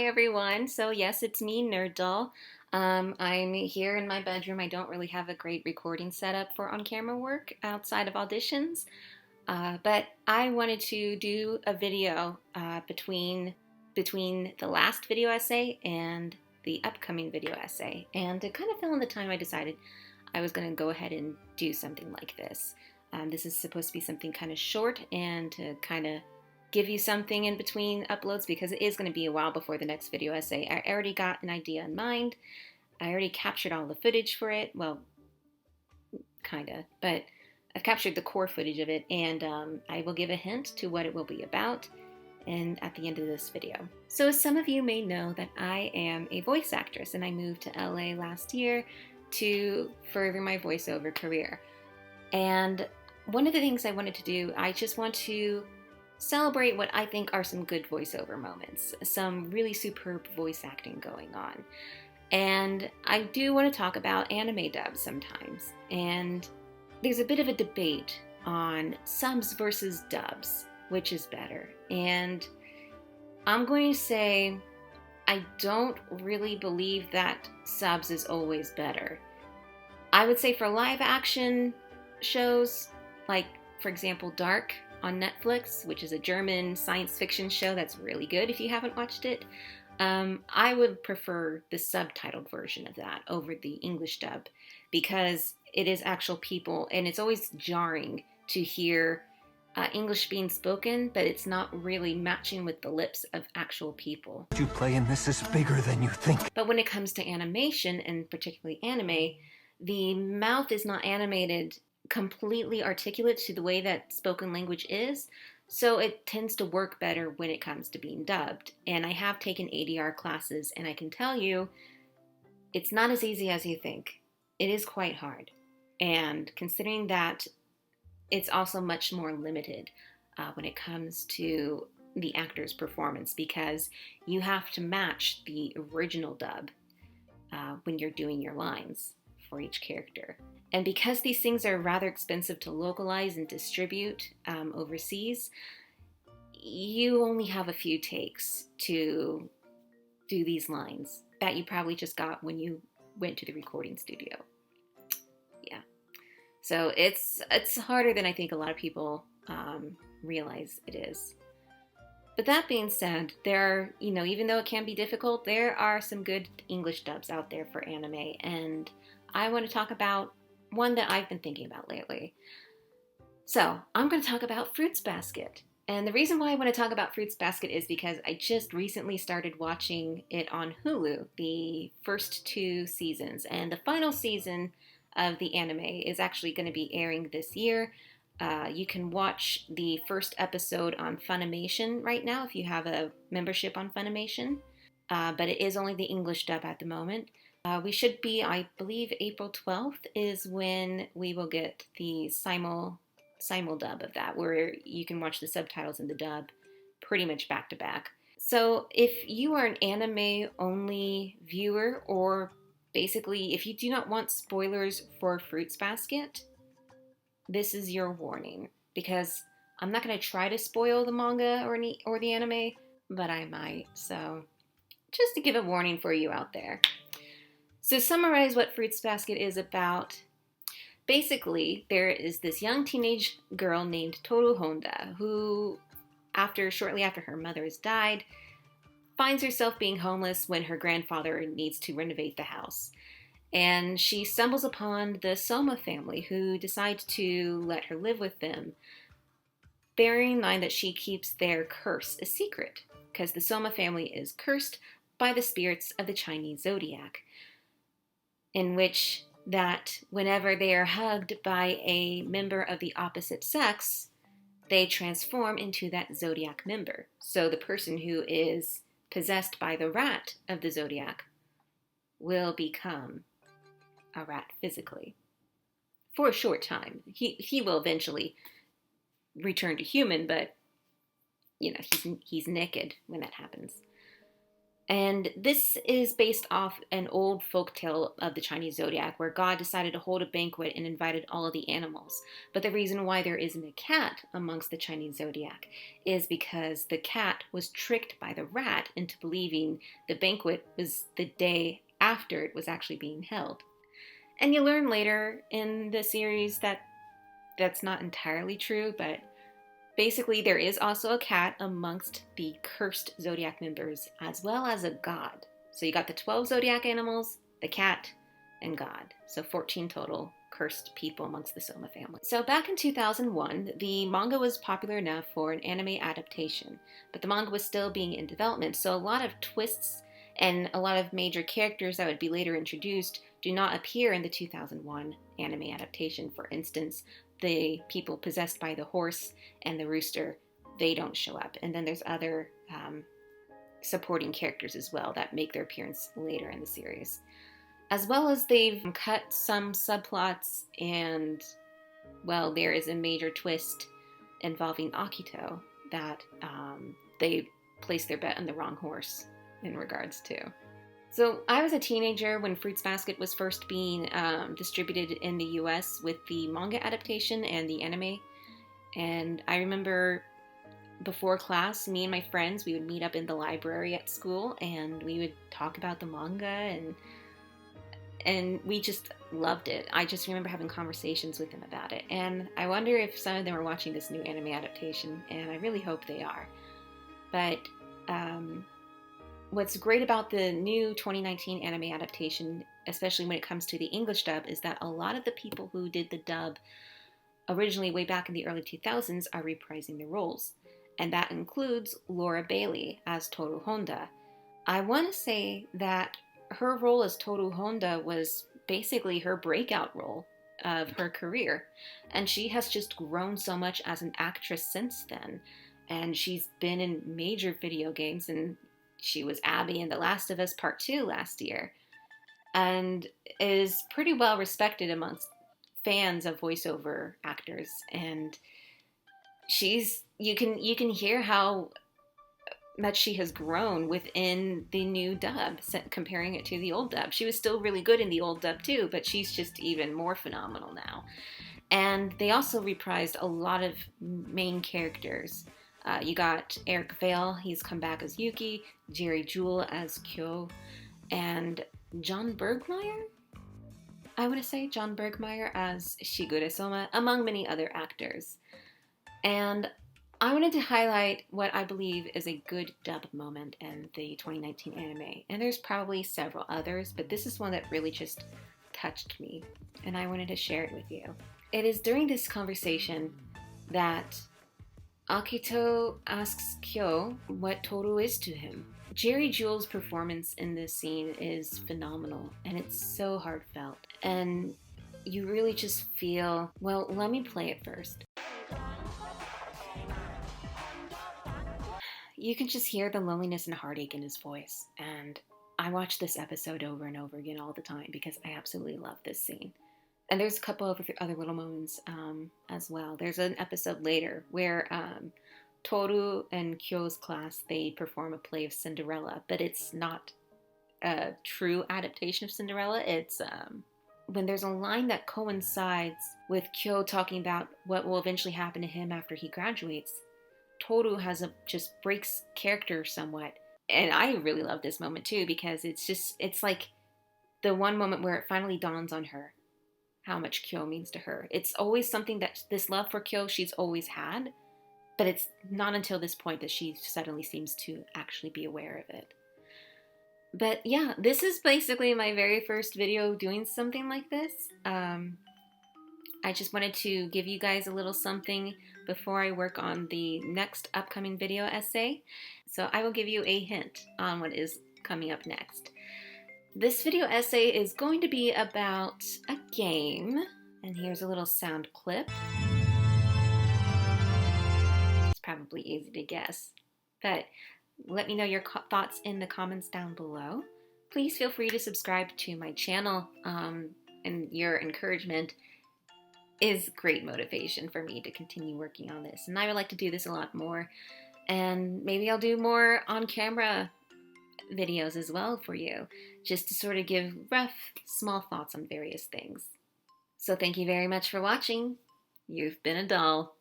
everyone. So yes, it's me, Nerd Doll. I'm here in my bedroom. I don't really have a great recording setup for on-camera work outside of auditions, but I wanted to do a video between the last video essay and the upcoming video essay, and it kind of fell in the time I decided I was going to go ahead and do something like this. This is supposed to be something kind of short and to kind of give you something in between uploads because it is going to be a while before the next video essay. I already got an idea in mind. I already captured all the footage for it. Well, kind of, but I've captured the core footage of it, and I will give a hint to what it will be about and at the end of this video. So as some of you may know, that I am a voice actress, and I moved to LA last year to further my voiceover career. And one of the things I wanted to do, I just want to celebrate what I think are some good voiceover moments, some really superb voice acting going on. And I do want to talk about anime dubs sometimes. And there's a bit of a debate on subs versus dubs, which is better. And I'm going to say I don't really believe that subs is always better. I would say for live action shows, like for example Dark on Netflix, which is a German science fiction show that's really good if you haven't watched it, I would prefer the subtitled version of that over the English dub because it is actual people, and it's always jarring to hear English being spoken, but it's not really matching with the lips of actual people. What you play in this is bigger than you think. But when it comes to animation, and particularly anime, the mouth is not animated completely articulate to the way that spoken language is, so it tends to work better when it comes to being dubbed. And I have taken ADR classes, and I can tell you it's not as easy as you think. It is quite hard, and considering that it's also much more limited when it comes to the actor's performance, because you have to match the original dub when you're doing your lines for each character. And because these things are rather expensive to localize and distribute overseas, you only have a few takes to do these lines that you probably just got when you went to the recording studio. Yeah. So it's harder than I think a lot of people realize it is. But that being said, even though it can be difficult, there are some good English dubs out there for anime, and I want to talk about one that I've been thinking about lately. So I'm going to talk about Fruits Basket. And the reason why I want to talk about Fruits Basket is because I just recently started watching it on Hulu, the first 2 seasons. And the final season of the anime is actually going to be airing this year. You can watch the first episode on Funimation right now if you have a membership on Funimation. But it is only the English dub at the moment. We should be, I believe, April 12th is when we will get the simul dub of that, where you can watch the subtitles and the dub pretty much back to back. So if you are an anime only viewer, or basically if you do not want spoilers for Fruits Basket, this is your warning, because I'm not going to try to spoil the manga or the anime, but I might. So just to give a warning for you out there. So summarize what Fruits Basket is about. Basically, there is this young teenage girl named Toru Honda who, shortly after her mother has died, finds herself being homeless when her grandfather needs to renovate the house. And she stumbles upon the Soma family, who decide to let her live with them, bearing in mind that she keeps their curse a secret, because the Soma family is cursed by the spirits of the Chinese zodiac, in which that whenever they are hugged by a member of the opposite sex, they transform into that zodiac member. So the person who is possessed by the rat of the zodiac will become a rat physically for a short time. He will eventually return to human, but he's naked when that happens. And this is based off an old folk tale of the Chinese zodiac where God decided to hold a banquet and invited all of the animals. But the reason why there isn't a cat amongst the Chinese zodiac is because the cat was tricked by the rat into believing the banquet was the day after it was actually being held. And you learn later in the series that that's not entirely true, but basically, there is also a cat amongst the cursed zodiac members, as well as a god. So you got the 12 zodiac animals, the cat, and God. So 14 total cursed people amongst the Soma family. So back in 2001, the manga was popular enough for an anime adaptation, but the manga was still being in development, so a lot of twists and a lot of major characters that would be later introduced do not appear in the 2001 anime adaptation. For instance, the people possessed by the horse and the rooster, they don't show up. And then there's other supporting characters as well that make their appearance later in the series. As well as they've cut some subplots, and, well, there is a major twist involving Akito that they placed their bet on the wrong horse in regards to. So I was a teenager when Fruits Basket was first being distributed in the US with the manga adaptation and the anime. And I remember before class, me and my friends, we would meet up in the library at school and we would talk about the manga, and we just loved it. I just remember having conversations with them about it. And I wonder if some of them are watching this new anime adaptation, and I really hope they are. But what's great about the new 2019 anime adaptation, especially when it comes to the English dub, is that a lot of the people who did the dub originally way back in the early 2000s are reprising their roles. And that includes Laura Bailey as Toru Honda. I want to say that her role as Toru Honda was basically her breakout role of her career. And she has just grown so much as an actress since then. And she's been in major video games, and she was Abby in The Last of Us Part 2 last year, and is pretty well respected amongst fans of voiceover actors. And you can hear how much she has grown within the new dub, comparing it to the old dub. She was still really good in the old dub too, but she's just even more phenomenal now. And they also reprised a lot of main characters. You got Eric Vale, he's come back as Yuki, Jerry Jewell as Kyo, and John Bergmeyer? I want to say John Bergmeyer as Shigure Soma, among many other actors. And I wanted to highlight what I believe is a good dub moment in the 2019 anime. And there's probably several others, but this is one that really just touched me, and I wanted to share it with you. It is during this conversation that Akito asks Kyo what Toru is to him. Jerry Jewell's performance in this scene is phenomenal, and it's so heartfelt. And you really just feel, well, let me play it first. You can just hear the loneliness and heartache in his voice. And I watch this episode over and over again all the time because I absolutely love this scene. And there's a couple of other little moments as well. There's an episode later where Toru and Kyo's class, they perform a play of Cinderella, but it's not a true adaptation of Cinderella. It's when there's a line that coincides with Kyo talking about what will eventually happen to him after he graduates. Toru just breaks character somewhat. And I really love this moment too, because it's like the one moment where it finally dawns on her how much Kyo means to her. It's always something that this love for Kyo she's always had, but it's not until this point that she suddenly seems to actually be aware of it. But yeah, this is basically my very first video doing something like this. I just wanted to give you guys a little something before I work on the next upcoming video essay. So I will give you a hint on what is coming up next. This video essay is going to be about a game, and here's a little sound clip. It's probably easy to guess, but let me know your thoughts in the comments down below. Please feel free to subscribe to my channel, and your encouragement is great motivation for me to continue working on this. And I would like to do this a lot more, and maybe I'll do more on camera videos as well for you, just to sort of give rough, small thoughts on various things. So thank you very much for watching. You've been a doll.